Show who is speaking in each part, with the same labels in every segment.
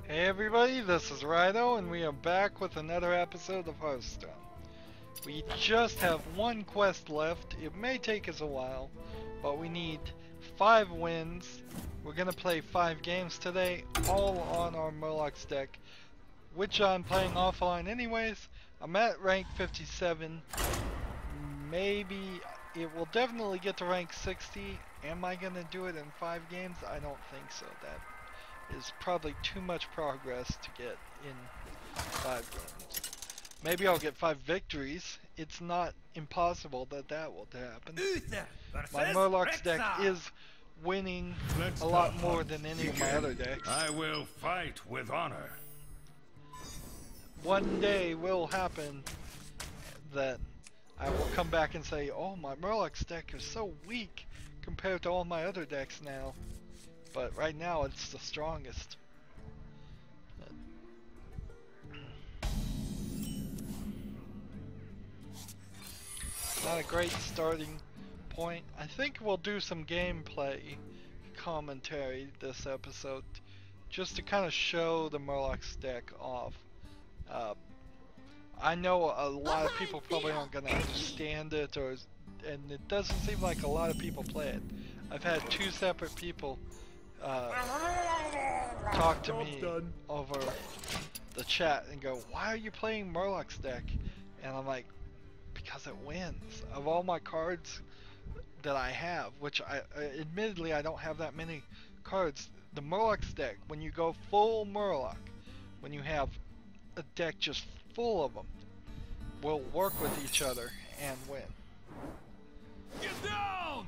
Speaker 1: Hey everybody, this is Rydo, and we are back with another episode of Hearthstone. We just have one quest left. It may take us a while, but we need 5 wins. We're gonna play 5 games today, all on our Murlocs deck, which I'm playing offline anyways. I'm at rank 57. Maybe it will definitely get to rank 60. Am I gonna do it in 5 games? I don't think so. That is probably too much progress to get in 5 games. Maybe I'll get 5 victories. It's not impossible that that will happen. My Murlocs deck is winning a lot more than any of my other decks.
Speaker 2: I will fight with honor.
Speaker 1: One day will happen that I will come back and say, oh, my Murlocs deck is so weak compared to all my other decks now. But right now it's the strongest. Not a great starting point. I think we'll do some gameplay commentary this episode just to kind of show the Murlocs deck off. I know a lot of people probably aren't going to understand it, and it doesn't seem like a lot of people play it. I've had 2 separate people talk to me over the chat and go, why are you playing Murlocs deck? And I'm like, because it wins. Of all my cards that I have, which admittedly I don't have that many cards, the Murlocs deck, when you go full Murloc, when you have a deck just full of them, will work with each other and win.
Speaker 2: Get down!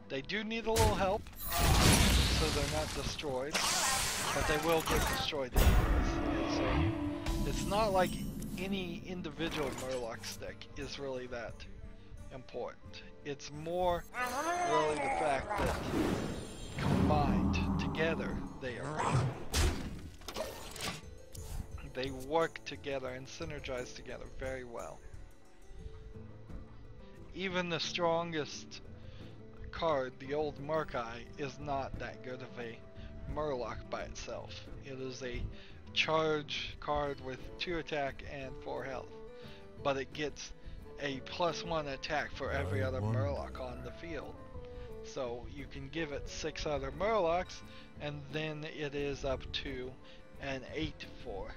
Speaker 1: They do need a little help, so they're not destroyed, but they will get destroyed anyways. So it's not like any individual Murlocs deck is really that important. It's more really the fact that combined together they are good. They work together and synergize together very well. Even the strongest card, the old Murkai, is not that good of a Murloc by itself. It is a charge card with 2 attack and 4 health, but it gets a +1 attack for every other Murloc on the field. So you can give it 6 other Murlocs, and then it is up to an 8-4.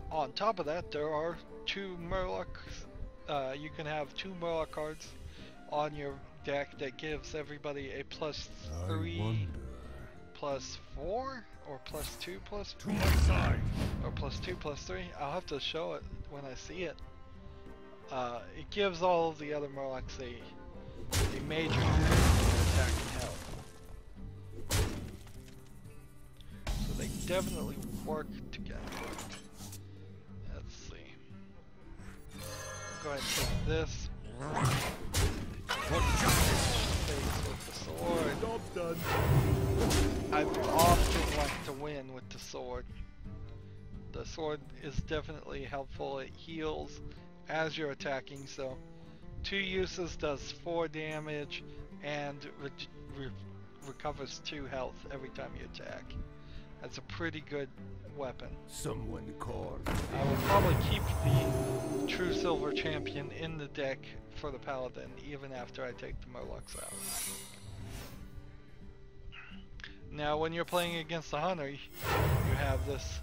Speaker 1: On top of that, there are 2 Murlocs. You can have 2 Murloc cards on your deck that gives everybody a +3, +4, or +2/+4, or +2/+3. I'll have to show it when I see it. It gives all of the other Murlocs a major attack and health. So they definitely work together. Let's see. Go ahead and take this. Face with the sword. I've often liked to win with the sword. The sword is definitely helpful. It heals as you're attacking, so 2 uses does 4 damage and recovers 2 health every time you attack. That's a pretty good weapon.
Speaker 2: Someone called.
Speaker 1: I will probably keep the True Silver Champion in the deck for the Paladin even after I take the Murlocs out. Now when you're playing against the Hunter, you have this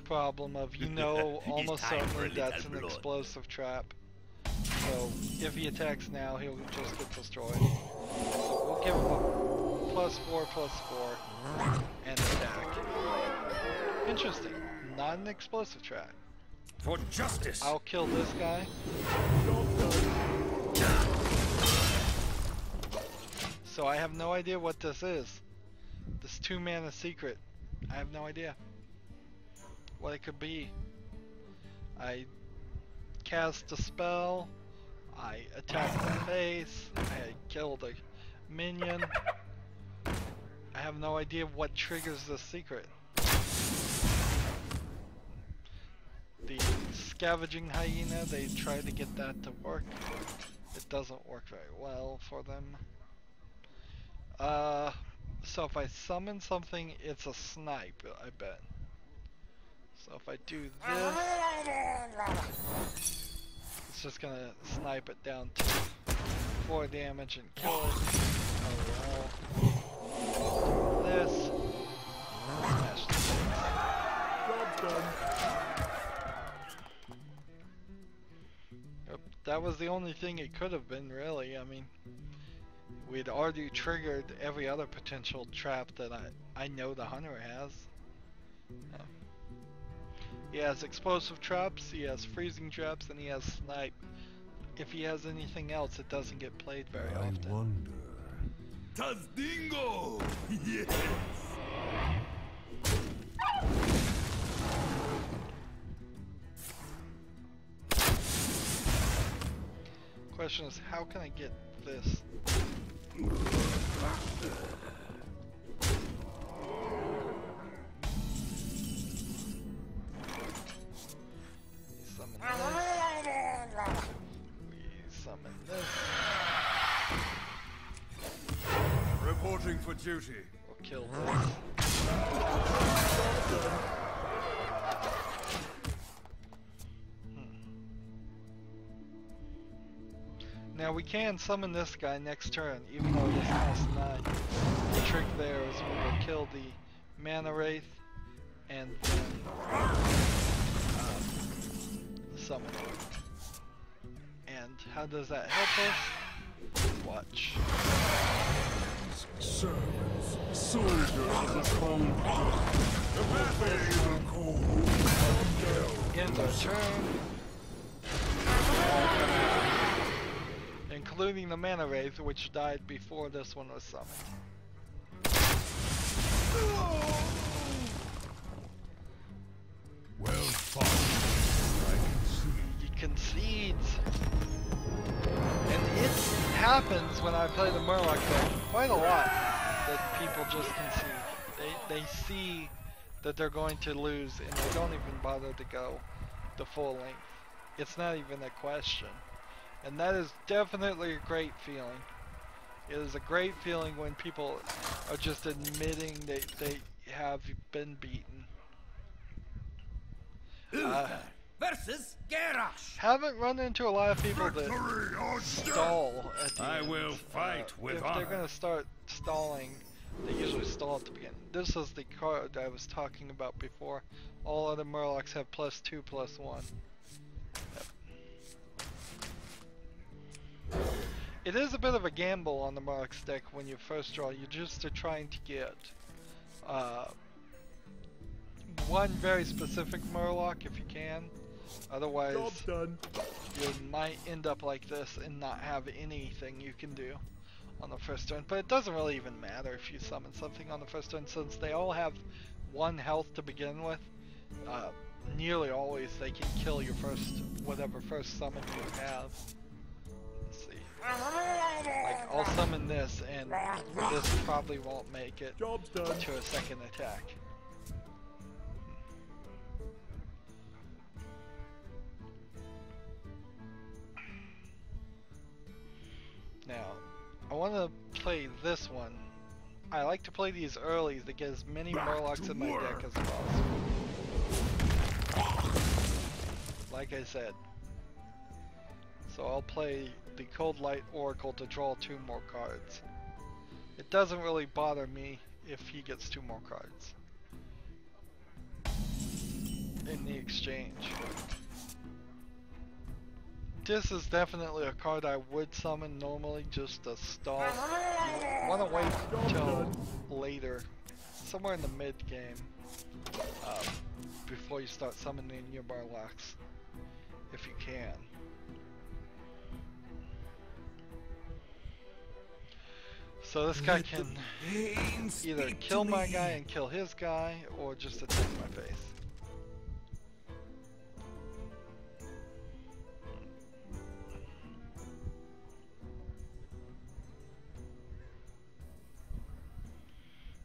Speaker 1: problem of, you know, almost certainly that's an explosive trap. So if he attacks now, he'll just get destroyed. So we'll give him a +4/+4 and attack. Interesting. Not an explosive trap.
Speaker 2: For justice.
Speaker 1: I'll kill this guy. So I have no idea what this is. This 2-mana secret. I have no idea what it could be. I cast a spell. I attack the face. I killed a minion. I have no idea what triggers this secret. The scavenging hyena, they try to get that to work. It doesn't work very well for them. So if I summon something, it's a snipe, I bet. So if I do this, it's just gonna snipe it down to 4 damage and kill it. Oh well. This. Smash the face.
Speaker 3: Job done.
Speaker 1: Yep, that was the only thing it could have been, really. I mean, we'd already triggered every other potential trap that I know the hunter has. He has explosive traps, he has freezing traps, and he has snipe. If he has anything else, it doesn't get played very often.
Speaker 2: I wonder. Tazdingo! Yes!
Speaker 1: Question is, how can I get this? Summon this.
Speaker 2: Reporting for duty.
Speaker 1: We'll kill this. Now we can summon this guy next turn, even though it is cost 9. The trick there is we will kill the Mana Wraith and then summon it. And how does that help us? Watch.
Speaker 2: Servants, soldiers of cold. The battle cold.
Speaker 1: End our turn. Including the Mana Wraith, which died before this one was summoned.
Speaker 2: Well fought. I concede.
Speaker 1: He concedes. And it happens when I play the Murloc deck quite a lot that people just concede. They see that they're going to lose and they don't even bother to go the full length. It's not even a question. And that is definitely a great feeling. It is a great feeling when people are just admitting they have been beaten.
Speaker 4: Versus Garrosh.
Speaker 1: Haven't run into a lot of people that stall at the
Speaker 2: I
Speaker 1: end.
Speaker 2: will fight with
Speaker 1: if
Speaker 2: honor.
Speaker 1: they're going to start stalling, they usually stall at the beginning. This is the card I was talking about before. All other Murlocs have +2/+1. Yep. It is a bit of a gamble on the Murloc's deck when you first draw. You're just trying to get one very specific Murloc if you can. Otherwise,
Speaker 3: Job done.
Speaker 1: you might end up like this and not have anything you can do on the first turn. But it doesn't really even matter if you summon something on the first turn, since they all have 1 health to begin with. Nearly always they can kill your whatever first summon you have. Let's see. Like, I'll summon this and this probably won't make it
Speaker 3: Job's done.
Speaker 1: to a second attack. Now, I want to play this one. I like to play these early to get as many Murlocs in my deck as possible. Like I said. So I'll play the Cold Light Oracle to draw 2 more cards. It doesn't really bother me if he gets 2 more cards in the exchange. This is definitely a card I would summon normally just to stall. You want to wait until later, somewhere in the mid game, before you start summoning your Murlocs, if you can. So this guy can either kill my guy and kill his guy, or just attack my face.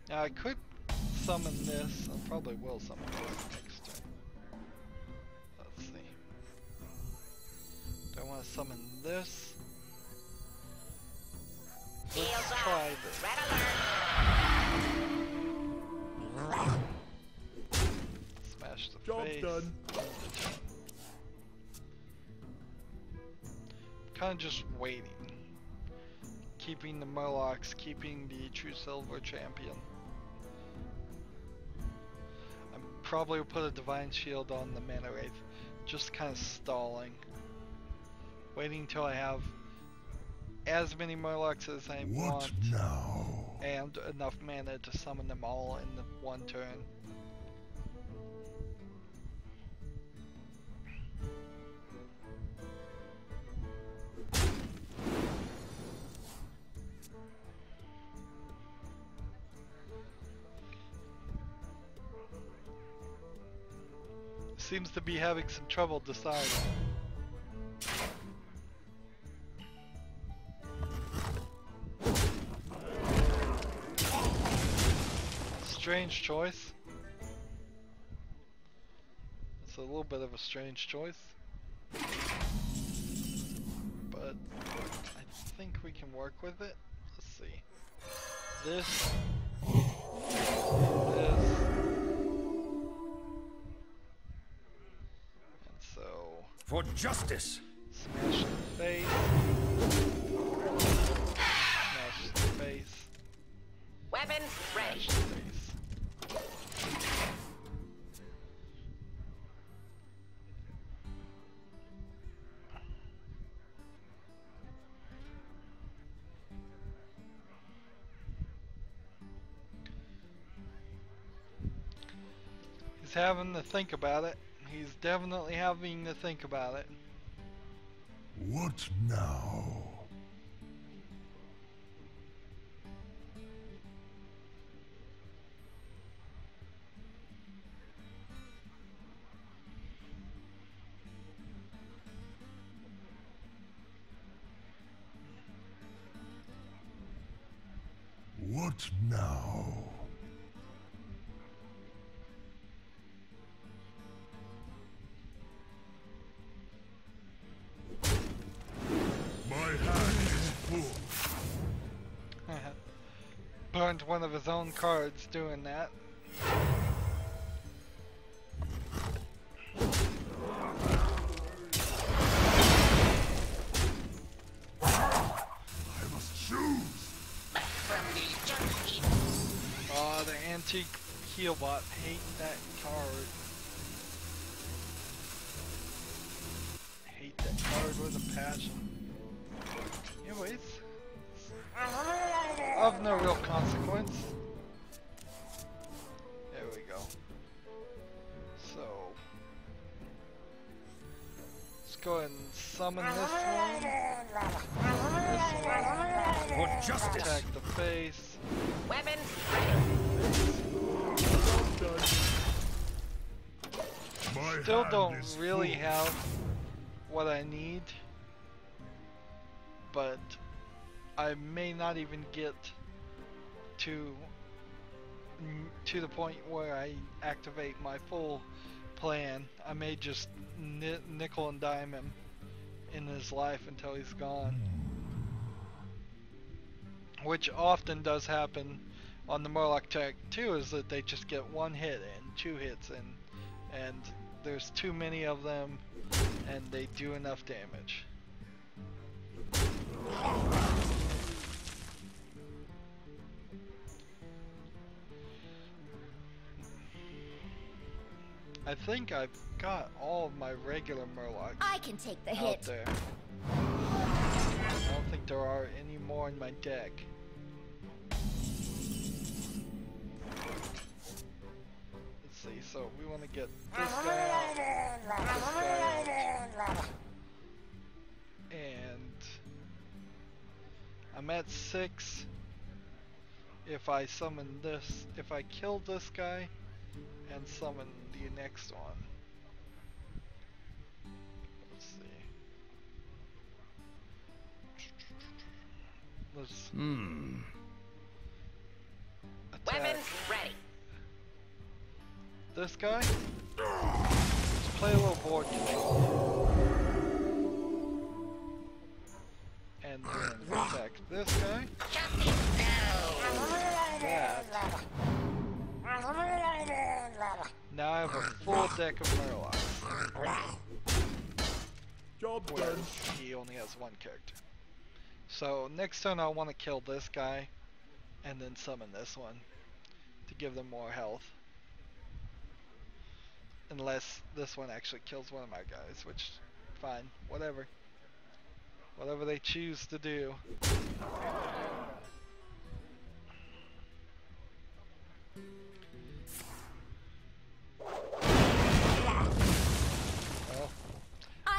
Speaker 1: Now I could summon this. I probably will summon this next turn. Let's see. Do I want to summon this? Let's try this. face.
Speaker 3: done.
Speaker 1: Kind of just waiting. Keeping the Murlocs, keeping the True Silver champion. I probably will put a Divine Shield on the Mana Wraith. Just kind of stalling. Waiting until I have as many Murlocs as I want.
Speaker 2: now?
Speaker 1: And enough mana to summon them all in the one turn. Seems to be having some trouble deciding. Strange choice. It's a little bit of a strange choice. But I think we can work with it. Let's see. This. And so.
Speaker 4: For justice!
Speaker 1: Smash the face. Smash the face.
Speaker 5: Weapons ready.
Speaker 1: Smash the face. He's having to think about it. He's definitely having to think about it.
Speaker 2: What now? What now? My hand is full.
Speaker 1: Burned one of his own cards doing that.
Speaker 2: I must choose.
Speaker 1: Oh, the antique healbot. Hate that card. Hate that card with a passion. Anyways. Of no real consequence. There we go. So. Let's go ahead and summon this one.
Speaker 4: For justice!
Speaker 1: Attack the face.
Speaker 5: Weapons ready.
Speaker 2: My
Speaker 1: Still
Speaker 2: hand
Speaker 1: don't
Speaker 2: is
Speaker 1: really
Speaker 2: full.
Speaker 1: have what I need, but I may not even get to the point where I activate my full plan. I may just nickel and dime him in his life until he's gone, which often does happen on the Murloc tech too, is that they just get one hit and two hits and there's too many of them and they do enough damage. I think I've got all of my regular Murlocs
Speaker 6: I can take the
Speaker 1: out
Speaker 6: hit.
Speaker 1: there. I don't think there are any more in my deck. Let's see, so we want to get this guy out, this guy out, and I'm at 6. If I summon this, if I kill this guy and summon the next one. Let's see. Let's attack
Speaker 5: Weapons ready.
Speaker 1: this guy. Let's play a little board control. And then attack this guy. That. Now I have a full deck of Murlocs.
Speaker 3: Job done.
Speaker 1: Whereas he only has one character. So next turn I want to kill this guy and then summon this one to give them more health. Unless this one actually kills one of my guys, which, fine, whatever. Whatever they choose to do. Well,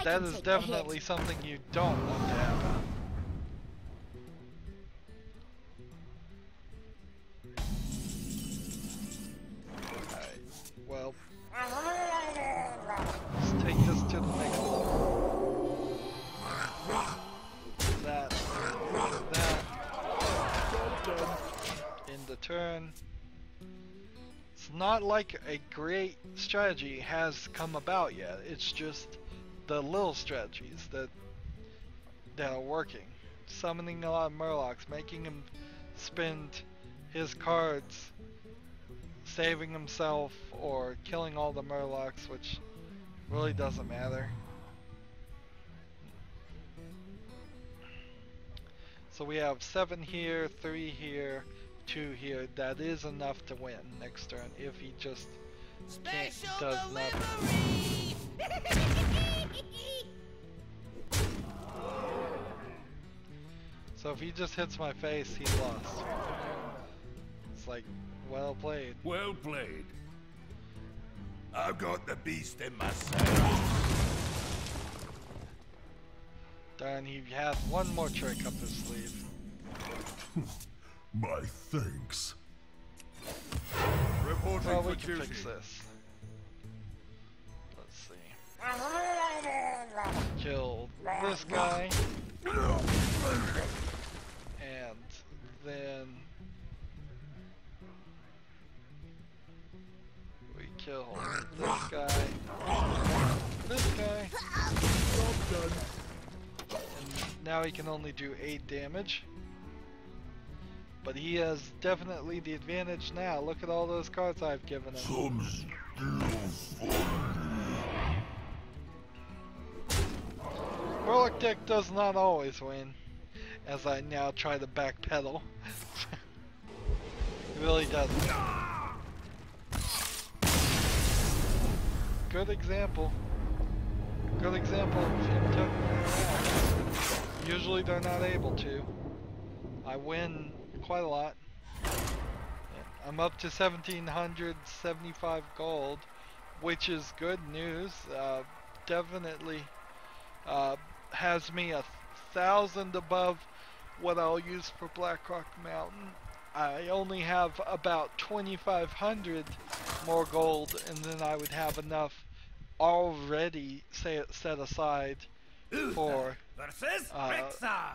Speaker 1: that is definitely something you don't want to happen. Alright, well, let's take this to the next level. That. In the turn. It's not like a great strategy has come about yet. It's just the little strategies that are working. Summoning a lot of Murlocs, making him spend his cards, saving himself, or killing all the Murlocs, which really doesn't matter. So we have 7 here, 3 here, 2 here. That is enough to win next turn if he just does nothing. So if he just hits my face, he's lost. It's like, well played.
Speaker 4: Well played.
Speaker 2: I've got the beast in my saddle.
Speaker 1: Darn, he had one more trick up his sleeve.
Speaker 2: My thanks.
Speaker 3: Reporting
Speaker 1: Well,
Speaker 3: for
Speaker 1: we can
Speaker 3: duty.
Speaker 1: fix this. Let's see. Kill this guy. And then we kill this guy. This guy.
Speaker 3: Job done.
Speaker 1: And now he can only do 8 damage. But he has definitely the advantage now. Look at all those cards I've given him.
Speaker 2: Some still
Speaker 1: Murloc deck does not always win, as I now try to backpedal. It really doesn't. Good example. Good example of him taking me around. Usually they're not able to. I win quite a lot. I'm up to 1,775 gold, which is good news. Definitely has me 1,000 above what I'll use for Blackrock Mountain. I only have about 2,500 more gold, and then I would have enough already set aside for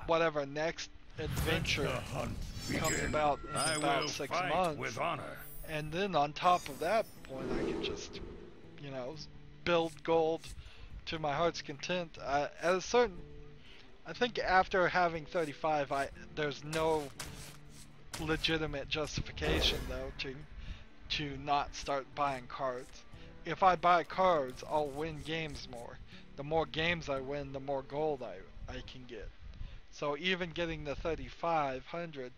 Speaker 1: whatever next adventure comes about in
Speaker 4: I
Speaker 1: about
Speaker 4: will
Speaker 1: 6
Speaker 4: fight
Speaker 1: months.
Speaker 4: with honor.
Speaker 1: And then on top of that point, I can just, you know, build gold to my heart's content. At a certain, I think after having 35, there's no legitimate justification though to not start buying cards. If I buy cards, I'll win games more. The more games I win, the more gold I can get. So even getting the 3,500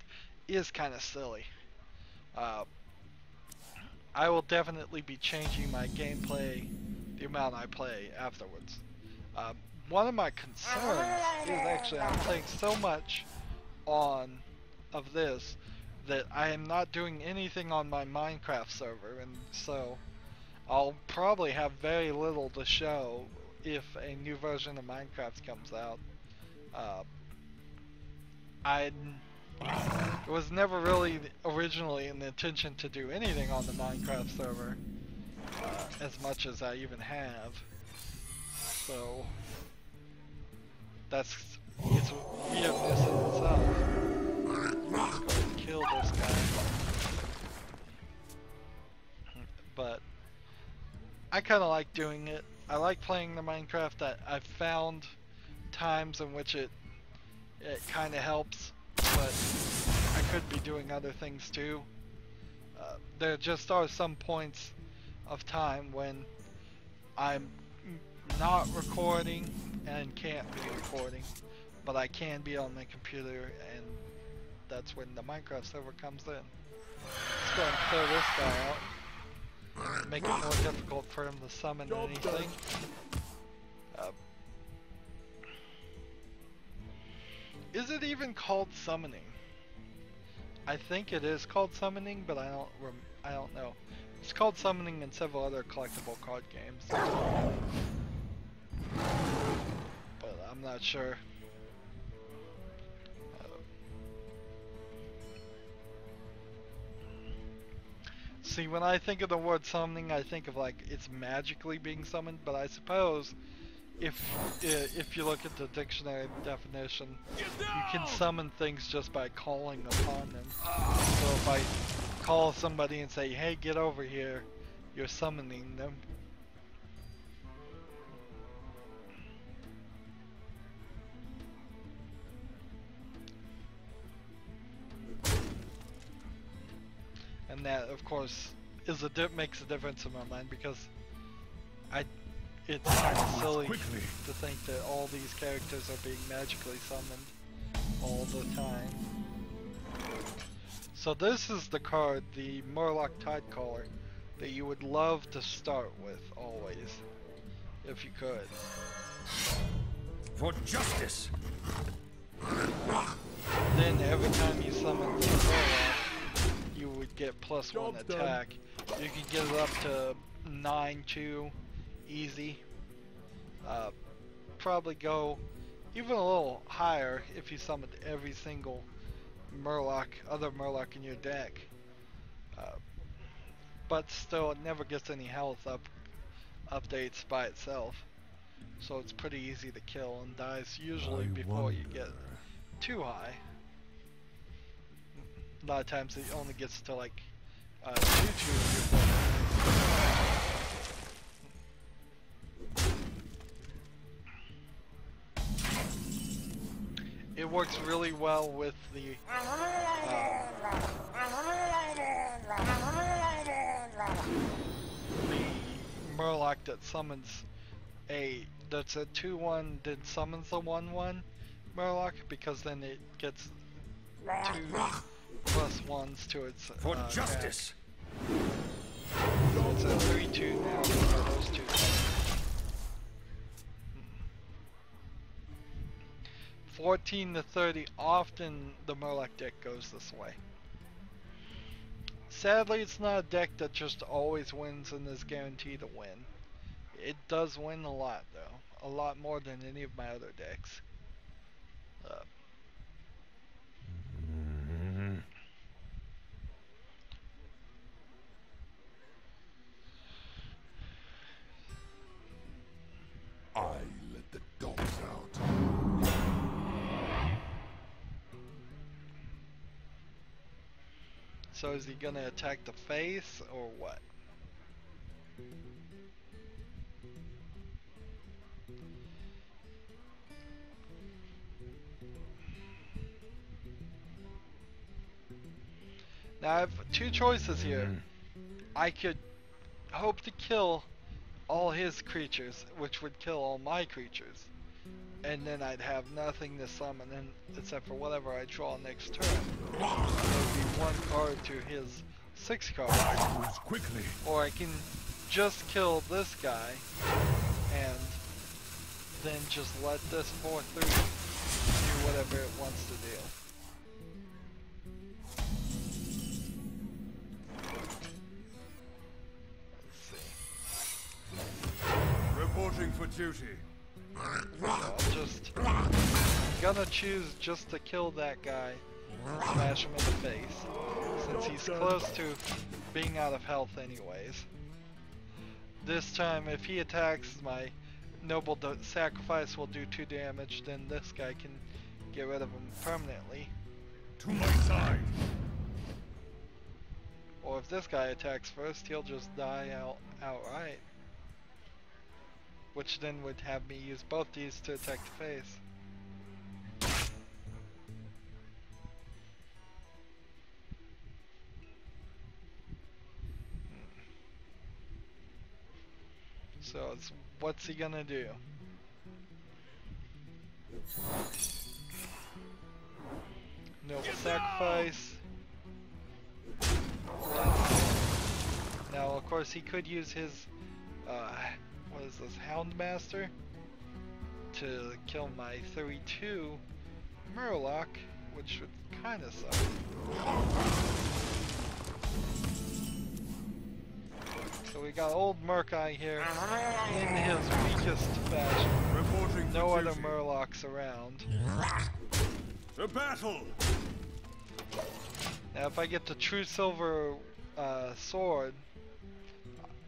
Speaker 1: is kind of silly. I will definitely be changing my gameplay, the amount I play afterwards. One of my concerns is actually I'm playing so much of this that I am not doing anything on my Minecraft server, and so I'll probably have very little to show if a new version of Minecraft comes out. It was never really originally an intention to do anything on the Minecraft server, as much as I even have. So it's weirdness in itself. Let's go and kill this guy. But I kind of like doing it. I like playing the Minecraft. I've found times in which it kind of helps, but I could be doing other things too. There just are some points of time when I'm not recording and can't be recording, but I can be on my computer, and that's when the Minecraft server comes in. Let's go and clear this guy out. Make it more difficult for him to summon anything. Is it even called summoning? I think it is called summoning, but I don't know. It's called summoning in several other collectible card games, but I'm not sure. See, when I think of the word summoning, I think of like it's magically being summoned, but I suppose if you look at the dictionary definition, you can summon things just by calling upon them. So if I call somebody and say, hey, get over here, you're summoning them. And that, of course, makes a difference in my mind, because it's kind of silly to think that all these characters are being magically summoned all the time. So this is the card, the Murloc Tidecaller, that you would love to start with always, if you could.
Speaker 4: For justice!
Speaker 1: Then every time you summon the Murloc, you would get +1 attack. You can get it up to 9-2 easy. Probably go even a little higher if you summoned every single other Murloc in your deck. But still, it never gets any health updates by itself. So it's pretty easy to kill and dies usually before you get too high. A lot of times it only gets to like 2-2. It works really well with the Murloc that summons that's a 2-1 that summons a 1-1 Murloc, because then it gets 2+1s to its
Speaker 4: For justice!
Speaker 1: So it's a 3-2 now for those two. 14-30, often the Murloc deck goes this way. Sadly, it's not a deck that just always wins and is guaranteed to win. It does win a lot, though. A lot more than any of my other decks.
Speaker 2: I let the dogs out.
Speaker 1: So is he gonna attack the face, or what? Now I have two choices here. I could hope to kill all his creatures, which would kill all my creatures, and then I'd have nothing to summon except for whatever I draw next turn. There would be one card to his 6 cards.
Speaker 2: Quickly.
Speaker 1: Or I can just kill this guy and then just let this 4/3 do whatever it wants to do.
Speaker 2: Reporting for duty.
Speaker 1: So I'm just gonna choose just to kill that guy and smash him in the face, since he's close to being out of health anyways. This time, if he attacks, my noble sacrifice will do 2 damage, then this guy can get rid of him permanently.
Speaker 2: To my side.
Speaker 1: Or if this guy attacks first, he'll just die outright. Which then would have me use both these to attack the face. So what's he gonna do? Noble sacrifice. Now, of course, he could use his, what is this, Houndmaster to kill my 32 Murloc, which would kind of suck. So we got old Murkai here in his weakest fashion.
Speaker 2: Reporting
Speaker 1: No
Speaker 2: for
Speaker 1: other
Speaker 2: duty.
Speaker 1: Murlocs around.
Speaker 2: To battle!
Speaker 1: Now if I get the true silver sword,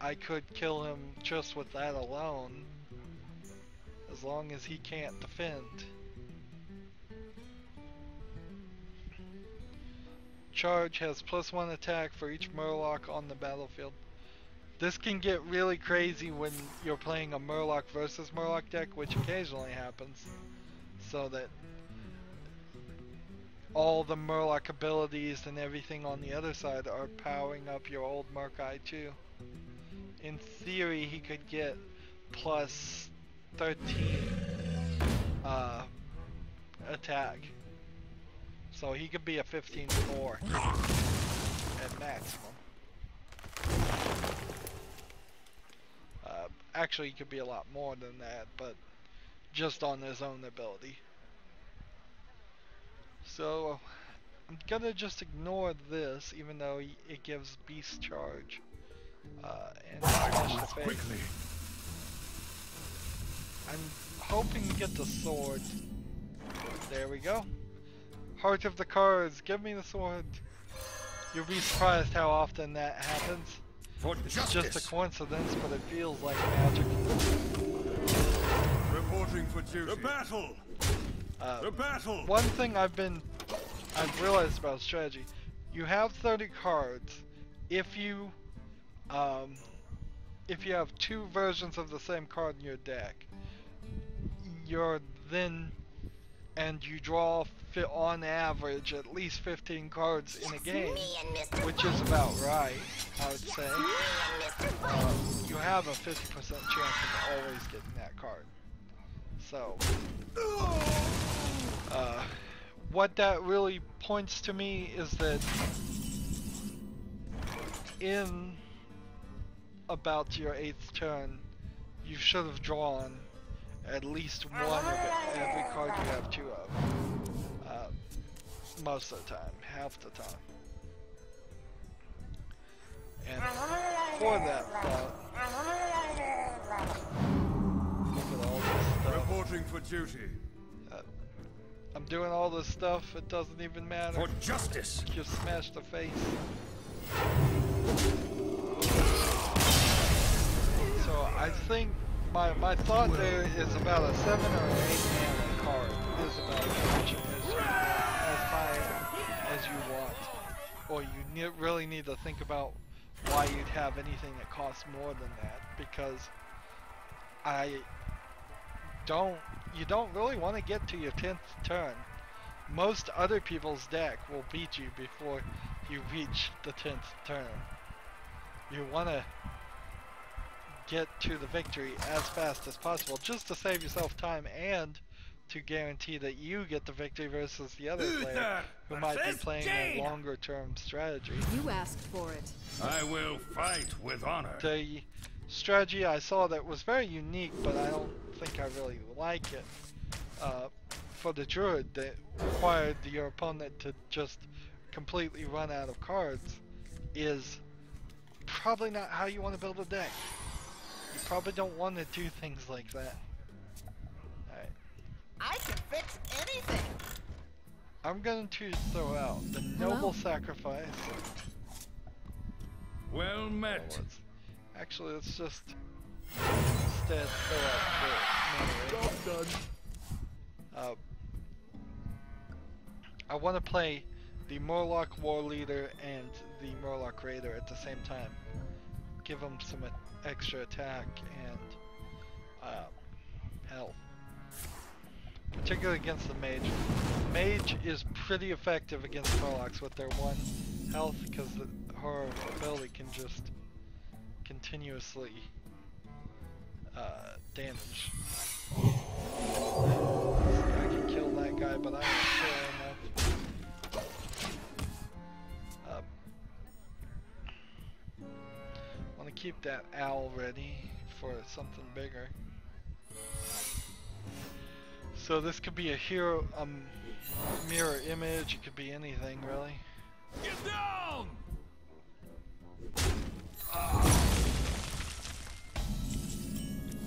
Speaker 1: I could kill him just with that alone, as long as he can't defend. Charge has +1 attack for each Murloc on the battlefield. This can get really crazy when you're playing a Murloc versus Murloc deck, which occasionally happens, so that all the Murloc abilities and everything on the other side are powering up your old Murkai too. In theory, he could get +13 attack. So he could be a 15-4 at maximum. Actually, he could be a lot more than that, but just on his own ability. So I'm gonna just ignore this, even though it gives beast charge. And smash the face.
Speaker 2: Quickly.
Speaker 1: I'm hoping to get the sword. There we go. Heart of the cards, give me the sword. You'll be surprised how often that happens.
Speaker 4: For
Speaker 1: It's
Speaker 4: justice.
Speaker 1: just a coincidence, but it feels like magic.
Speaker 2: Reporting for duty. To battle! To battle!
Speaker 1: One thing I've realized about strategy, you have 30 cards. If you have two versions of the same card in your deck, and you draw on average at least 15 cards in a game, which is about right, I would say. You have a 50% chance of always getting that card. So, what that really points to me is that in about your 8th turn, you should have drawn at least one of every card you have two of. Most of the time, half the time. And for that thought, look at all this stuff.
Speaker 2: Reporting for duty.
Speaker 1: I'm doing all this stuff, it doesn't even matter.
Speaker 4: For justice.
Speaker 1: Just smash the face. So I think my thought there is about a 7 or an 8 mana card is about as high as you want. Or you really need to think about why you'd have anything that costs more than that, because you don't really want to get to your 10th turn. Most other people's deck will beat you before you reach the 10th turn. You want to get to the victory as fast as possible, just to save yourself time and to guarantee that you get the victory versus the other player who might be playing a longer term strategy.
Speaker 6: You asked for it.
Speaker 4: I will fight with honor.
Speaker 1: The strategy I saw that was very unique, but I don't think I really like it, for the druid that required your opponent to just completely run out of cards, is probably not how you want to build a deck. You probably don't want to do things like that. Alright.
Speaker 5: I can fix anything.
Speaker 1: I'm going to throw out the Noble Sacrifice.
Speaker 4: Well met.
Speaker 1: Actually, let's just instead throw out the
Speaker 3: Job done.
Speaker 1: I want to play the Murloc War Leader and the Murloc Raider at the same time. Give them some extra attack and health. Particularly against the Mage. Mage is pretty effective against Murlocs with their 1 health, because her ability can just continuously damage. I can kill that guy, but I don't care enough. Want to keep that owl ready for something bigger. So this could be a hero, mirror image. It could be anything, really.
Speaker 2: Get down!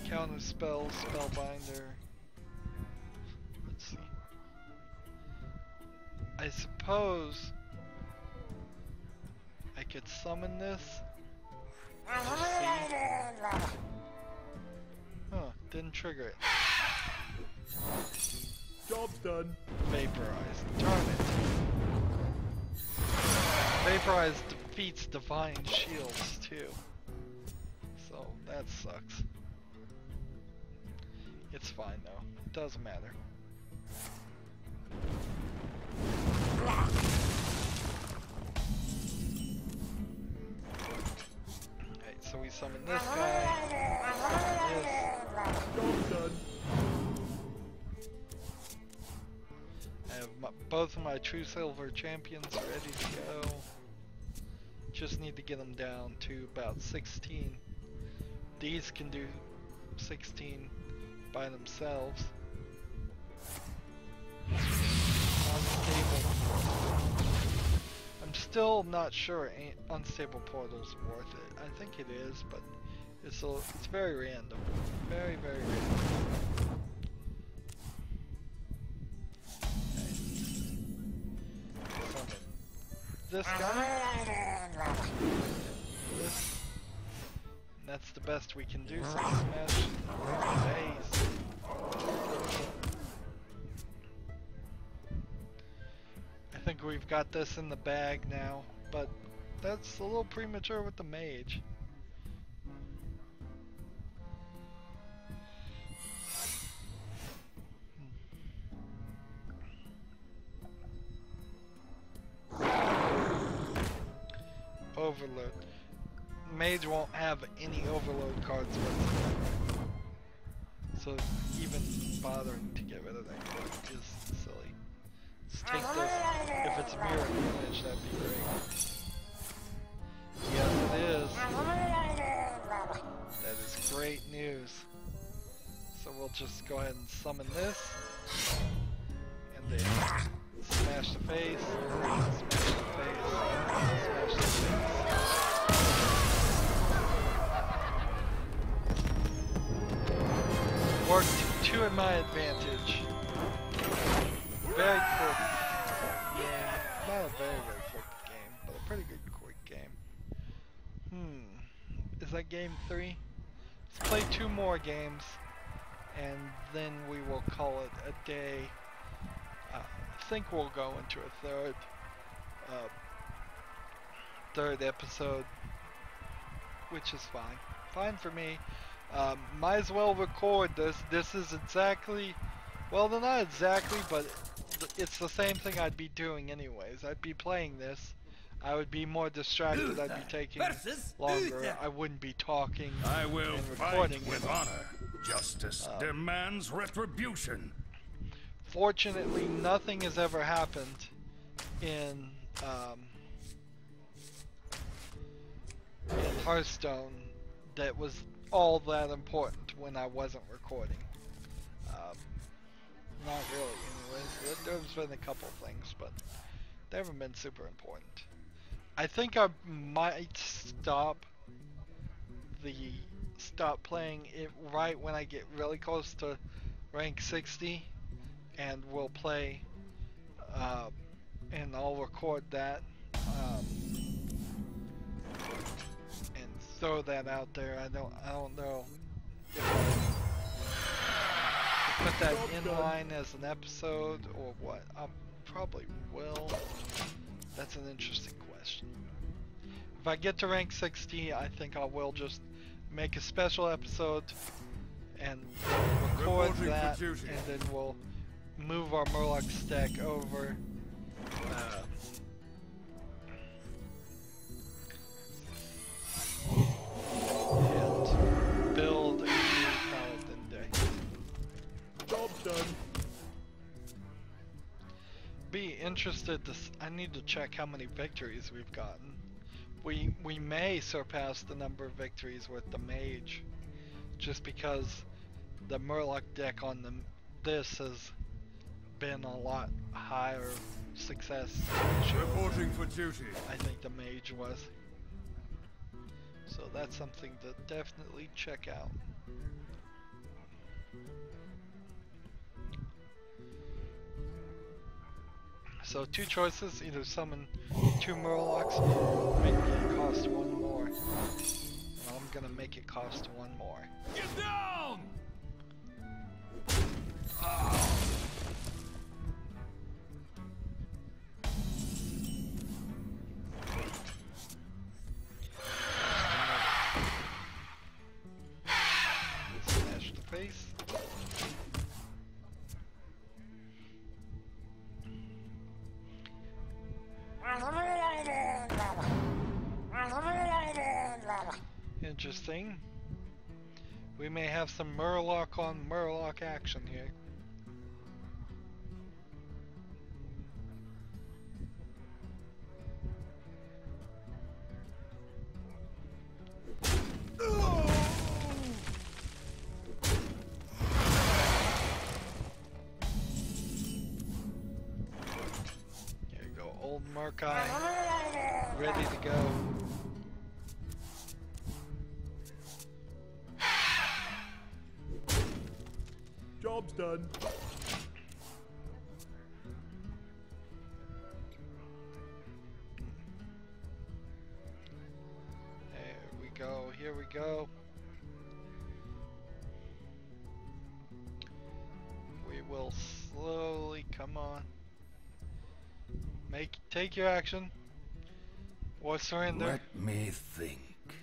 Speaker 1: Counter spells, spellbinder. Let's see. I suppose I could summon this. Just see. Huh, didn't trigger it.
Speaker 3: Job's done.
Speaker 1: Vaporize. Darn it. Vaporize defeats divine shields too. So that sucks. It's fine though. It doesn't matter. Alright, so we summon this guy. Summon this.
Speaker 3: Job's done.
Speaker 1: I have both of my true silver champions ready to go. Just need to get them down to about 16. These can do 16 by themselves. Unstable. I'm still not sure unstable portal's worth it. I think it is, but it's very random. Very, very random. This guy. This. And that's the best we can do, so smash the face. I think we've got this in the bag now, but that's a little premature with the mage. Overload. Mage won't have any overload cards whatsoever. So even bothering to get rid of that card is silly. Let's take this. If it's mirror image, that'd be great. Yes, it is. That is great news. So we'll just go ahead and summon this. And then smash the face. Smash the face. Smash the face. Worked to my advantage. Very quick game. Not a very, very quick game, but a pretty good quick game. Is that game 3? Let's play 2 more games, and then we will call it a day. I think we'll go into a third episode, which is fine. Fine for me. Might as well record this. This is exactly, well, not exactly, but it's the same thing I'd be doing anyways. I'd be playing this. I would be more distracted. I'd be taking longer. I wouldn't be talking
Speaker 4: I will
Speaker 1: and
Speaker 4: fight
Speaker 1: recording
Speaker 4: with
Speaker 1: it.
Speaker 4: honor. Justice demands retribution.
Speaker 1: Fortunately, nothing has ever happened in Hearthstone that was all that important when I wasn't recording. Not really, anyways. There's been a couple things, but they haven't been super important. I think I might stop playing it right when I get really close to rank 60, and we'll play, and I'll record that, and throw that out there. I don't know if I'll put that in line as an episode or what. I probably will. That's an interesting question. If I get to rank 60, I think I will just make a special episode and record that, and then we'll move our Murloc stack over. And build a new interested to. I need to check how many victories we've gotten. We may surpass the number of victories with the mage, just because the Murloc deck on this has been a lot higher success.
Speaker 2: Reporting for duty.
Speaker 1: I think the mage was. So that's something to definitely check out. So two choices, either summon 2 Murlocs or make it cost 1 more. And I'm gonna make it cost 1 more.
Speaker 2: Get down!
Speaker 1: Smash the face. Interesting. We may have some Murloc on Murloc action here. Here you go, old Murkai, ready to go.
Speaker 3: Job's done.
Speaker 1: There we go, here we go. We will slowly, come on. Take your action. Or surrender.
Speaker 4: Let me think.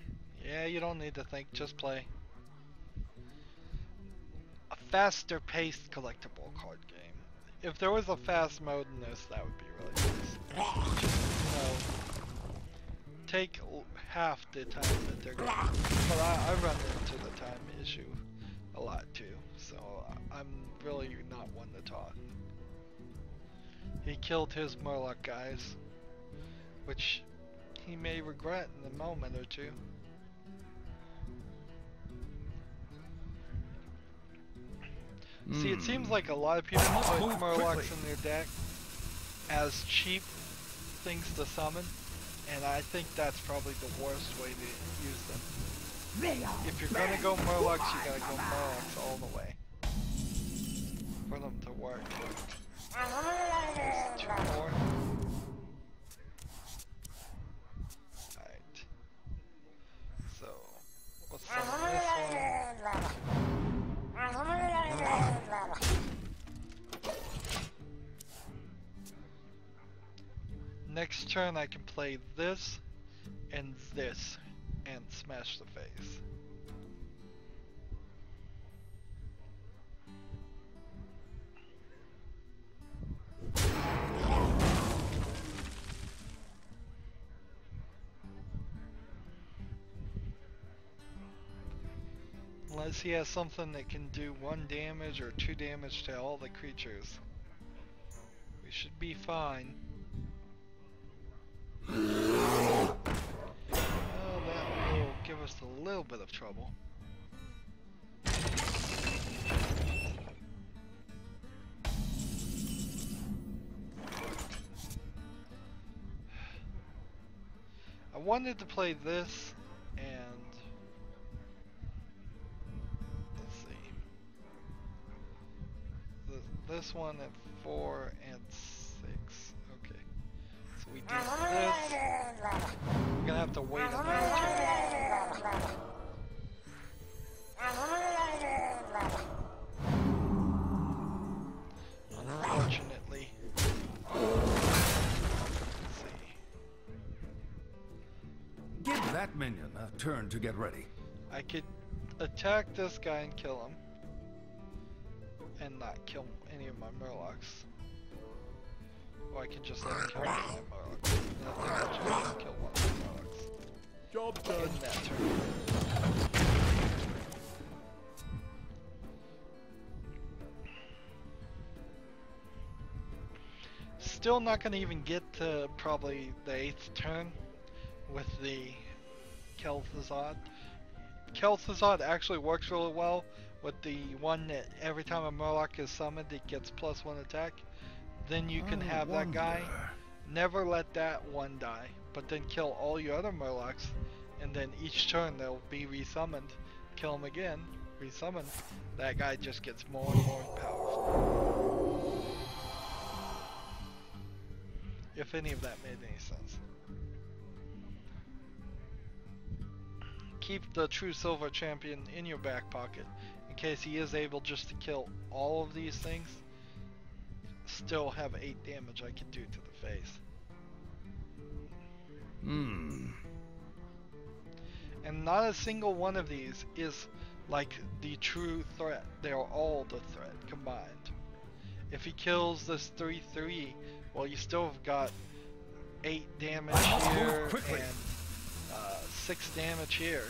Speaker 1: Yeah, you don't need to think, just play. A faster paced collectible card game. If there was a fast mode in this, that would be really nice. Just, you know, take half the time that they're going. But I run into the time issue a lot too, so I'm really not one to talk. He killed his Murloc guys, which he may regret in a moment or two. See, it seems like a lot of people put
Speaker 4: move
Speaker 1: Murlocs
Speaker 4: quickly.
Speaker 1: in their deck as cheap things to summon, and I think that's probably the worst way to use them. If you're gonna go Murlocs, you gotta go Murlocs all the way for them to work. There's 2 more. Alright. So, we'll summon this one. Next turn I can play this and smash the face. Unless he has something that can do 1 damage or 2 damage to all the creatures. We should be fine. Oh, that will give us a little bit of trouble. I wanted to play this and let's see. This one at 4 and 6. Okay. So we do this. We're gonna have to wait another turn. Unfortunately. Let's see.
Speaker 4: Give that minion a turn to get ready.
Speaker 1: I could attack this guy and kill him. And not kill any of my Murlocs. Or I can just let him kill one of my Murlocs. And I think I'll just let him kill one of my Murlocs.
Speaker 3: Job's done.
Speaker 1: In that turn. still not going to even get to probably the 8th turn with the Kel'Thuzad. Kel'Thuzad actually works really well with the one that every time a Murloc is summoned it gets +1 attack. Then you can have that guy, never let that one die, but then kill all your other Murlocs, and then each turn they'll be resummoned. Kill them again, resummon. That guy just gets more and more powerful. If any of that made any sense. Keep the true silver champion in your back pocket in case he is able just to kill all of these things. Still have 8 damage I can do to the face. And not a single one of these is like the true threat. They are all the threat combined. If he kills this 3/3, well, you still have got 8 damage here and 6 damage here.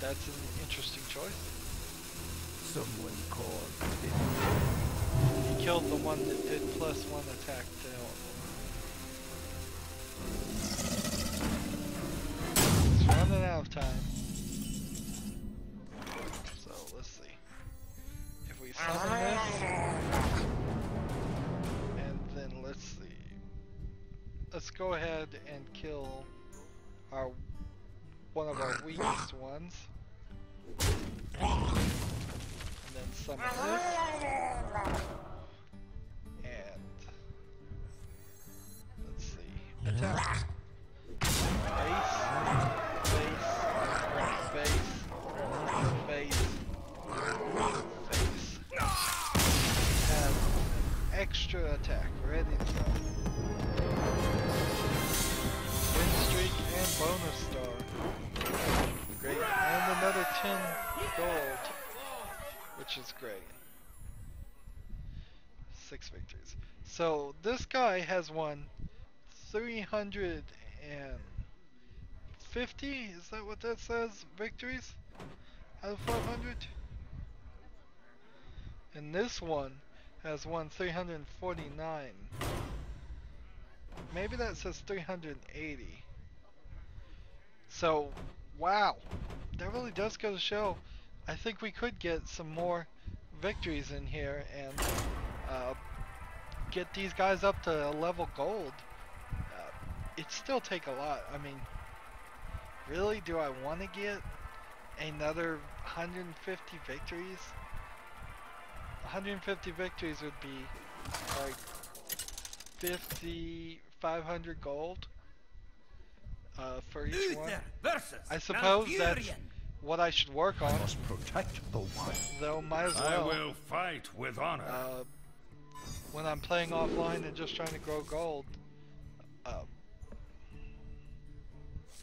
Speaker 1: That's an interesting choice.
Speaker 4: Someone called.
Speaker 1: He killed the one that did +1 attack to him. It's running out of time. So let's see. If we summon this, and then let's see. Let's go ahead and kill our one of our weakest ones. And then summon this. And let's see. Attack. Face. Face. Face. Face. Face. Have extra attack ready to go. Win streak and bonus star. Great. And another 10 gold. Which is great. 6 victories. So this guy has won 350, is that what that says? Victories out of 500? And this one has won 349. Maybe that says 380. So, wow. That really does go to show. I think we could get some more victories in here and get these guys up to level gold. It'd still take a lot. I mean, really, do I want to get another 150 victories? 150 victories would be like 500 gold for each one. I suppose that's what I should work on.
Speaker 4: Must protect the one.
Speaker 1: Though might as well.
Speaker 4: I will fight with honor.
Speaker 1: When I'm playing offline and just trying to grow gold.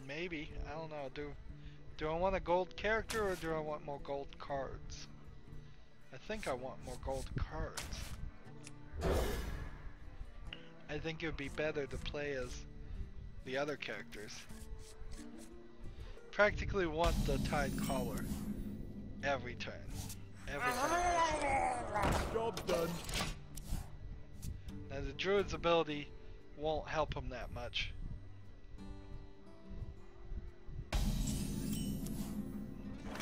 Speaker 1: Maybe, I don't know. Do I want a gold character or do I want more gold cards? I think I want more gold cards. I think it would be better to play as the other characters. Practically want the Tide Caller every turn. Every turn.
Speaker 3: Job's done.
Speaker 1: Now the Druid's ability won't help him that much.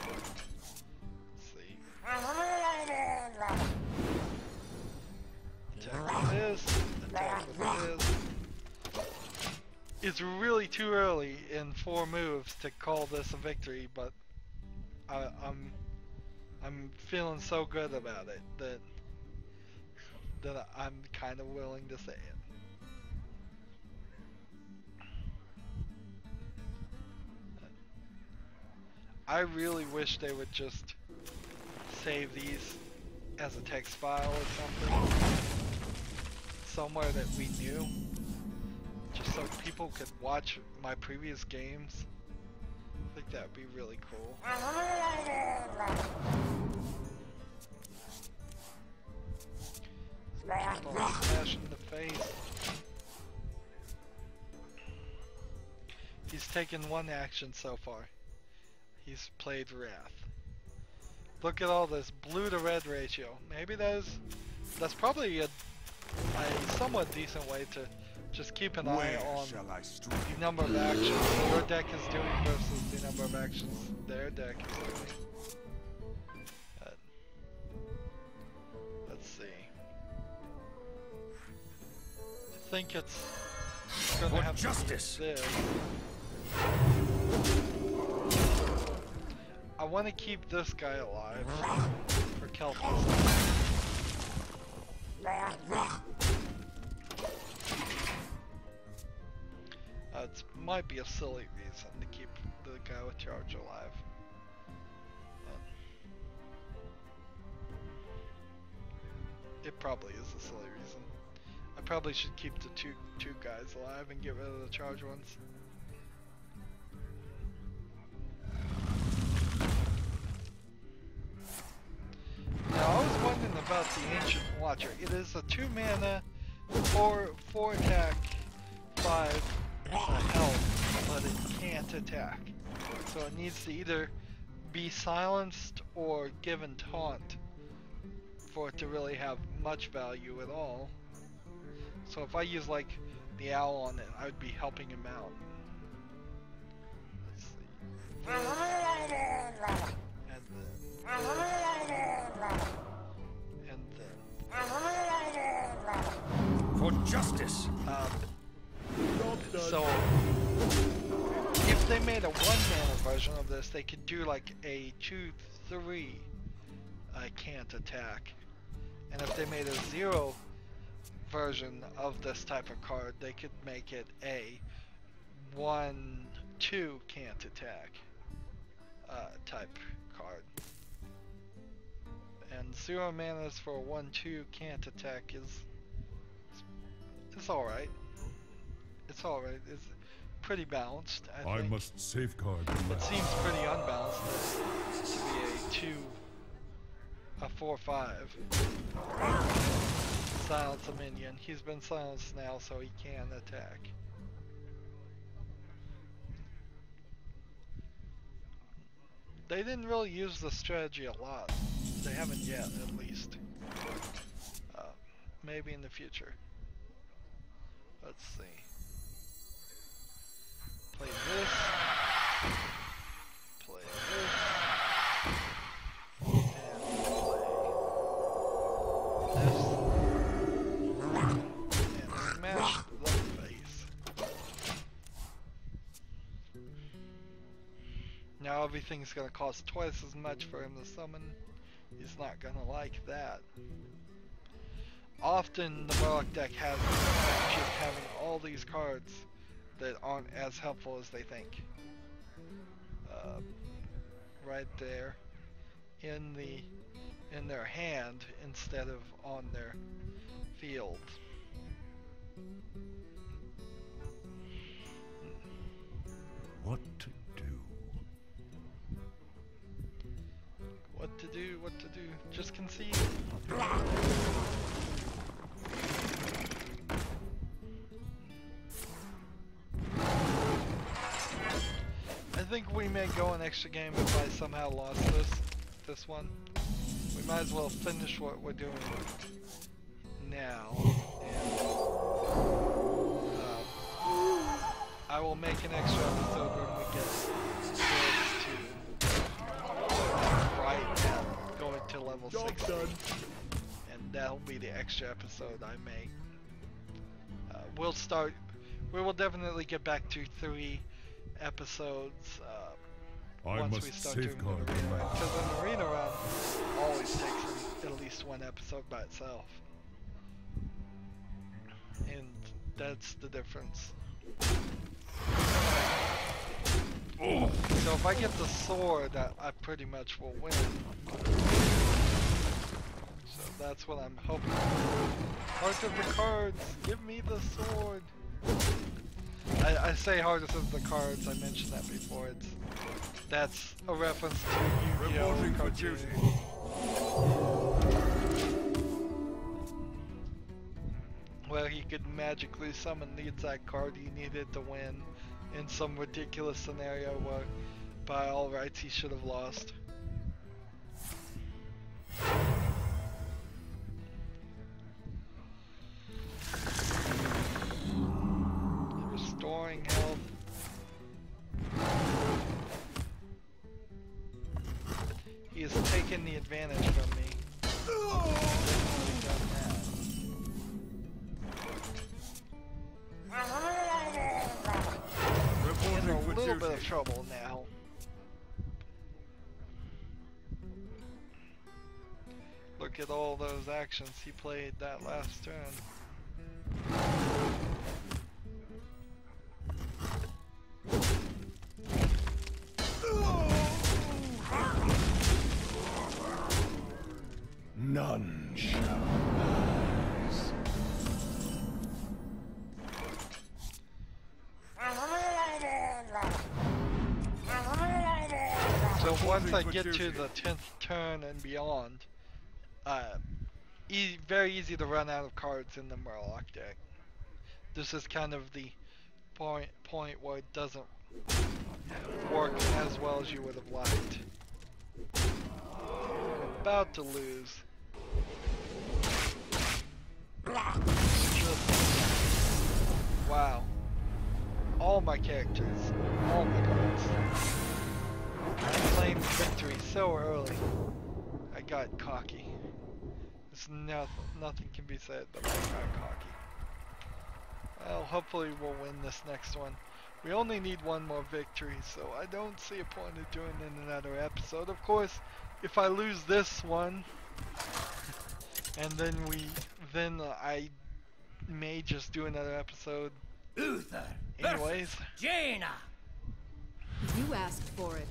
Speaker 1: Let's see. Attack with this, attack with this. It's really too early in 4 moves to call this a victory, but I'm feeling so good about it that I'm kind of willing to say it. I really wish they would just save these as a text file or something, somewhere that we knew, just so people could watch my previous games. I think that would be really cool. Keep on smashing the face. He's taken 1 action so far. He's played Wrath. Look at all this blue to red ratio. Maybe that's probably a somewhat decent way to just keep an eye
Speaker 2: Where
Speaker 1: on
Speaker 2: shall I strike?
Speaker 1: the number of actions your deck is doing versus the number of actions their deck is doing. Let's see. I think it's gonna
Speaker 4: For
Speaker 1: have
Speaker 4: justice.
Speaker 1: to be this. I want to keep this guy alive for Kelpis. It might be a silly reason to keep the guy with charge alive. It probably is a silly reason. I probably should keep the two guys alive and get rid of the charge ones. Now I was wondering about the Ancient Watcher. It is a 2 mana, 4 attack, 5 health, but it can't attack. So it needs to either be silenced or given taunt for it to really have much value at all. So if I use like the owl on it, I would be helping him out. Let's see. And then
Speaker 4: For justice.
Speaker 1: So if they made a 1 mana version of this, they could do like a 2/3 can't attack. And if they made a 0 version of this type of card, they could make it a 1/2 can't attack type card. And 0 manas for a 1/2 can't attack is alright. It's alright. It's pretty balanced, I think.
Speaker 3: I must safeguard the
Speaker 1: It
Speaker 3: land.
Speaker 1: seems pretty unbalanced to be a 4/5. Silence a minion. He's been silenced now, so he can attack. They didn't really use the strategy a lot. They haven't yet, at least. Maybe in the future. Let's see. Play this. Play this. And smash the face. Now everything's gonna cost twice as much for him to summon. He's not gonna like that. Often the Murloc deck has just having all these cards that aren't as helpful as they think. Right there in their hand instead of on their field.
Speaker 4: What to do?
Speaker 1: What to do, what to do. Just concede. I think we may go an extra game if I somehow lost this one. We might as well finish what we're doing now. And, I will make an extra episode when we get to right now, going to level 60. And that'll be the extra episode I make. We will definitely get back to 3 episodes once we start doing the arena run, because an arena run always takes at least 1 episode by itself, and that's the difference. So if I get the sword, I pretty much will win. So that's what I'm hoping for. Heart of the cards, give me the sword. I say hardest of the cards, I mentioned that before. That's a reference to Yu-Gi-Oh!
Speaker 2: Reporting for
Speaker 1: cartoon.
Speaker 2: duty.
Speaker 1: Where he could magically summon the exact card he needed to win in some ridiculous scenario where by all rights he should have lost. taken the advantage from me. In a little bit of trouble now. Look at all those actions he played that last turn.
Speaker 4: None shall rise.
Speaker 1: So once I get to the 10th turn and beyond, very easy to run out of cards in the Murloc deck. This is kind of the point where it doesn't work as well as you would have liked. I'm about to lose. Wow. All my characters, all my cards. I claimed victory so early. I got cocky. There's nothing can be said but I got cocky. Well, hopefully we'll win this next one. We only need one more victory, so I don't see a point of doing another episode. Of course, if I lose this one, and then I may just do another episode.
Speaker 5: Uther.
Speaker 1: Anyways.
Speaker 5: Jaina.
Speaker 6: You asked for it.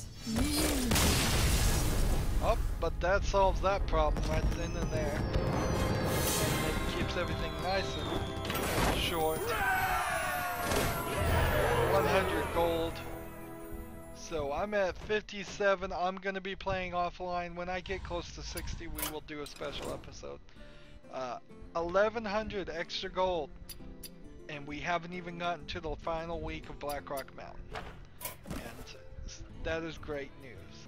Speaker 1: Oh, but that solves that problem right then and there. And it keeps everything nice and short. 100 gold. So I'm at 57. I'm going to be playing offline. When I get close to 60, we will do a special episode. 1100 extra gold. And we haven't even gotten to the final week of Blackrock Mountain. And that is great news.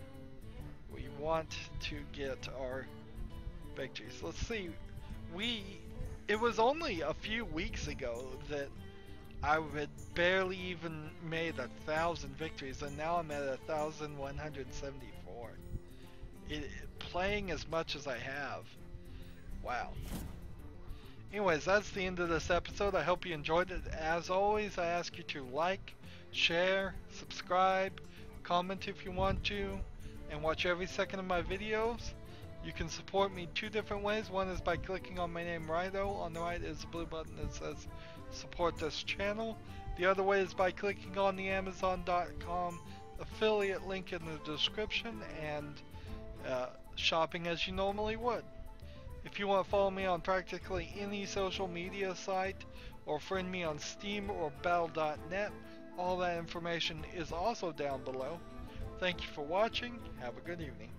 Speaker 1: We want to get our victories. Let's see. It was only a few weeks ago that I had barely even made 1,000 victories, and now I'm at 1,174. Playing as much as I have. Wow. Anyways, that's the end of this episode. I hope you enjoyed it. As always, I ask you to like, share, subscribe, comment if you want to, and watch every second of my videos. You can support me 2 different ways. One is by clicking on my name, Rydo. On the right is a blue button that says support this channel. The other way is by clicking on the Amazon.com affiliate link in the description and shopping as you normally would. If you want to follow me on practically any social media site or friend me on Steam or Battle.net, all that information is also down below. Thank you for watching. Have a good evening.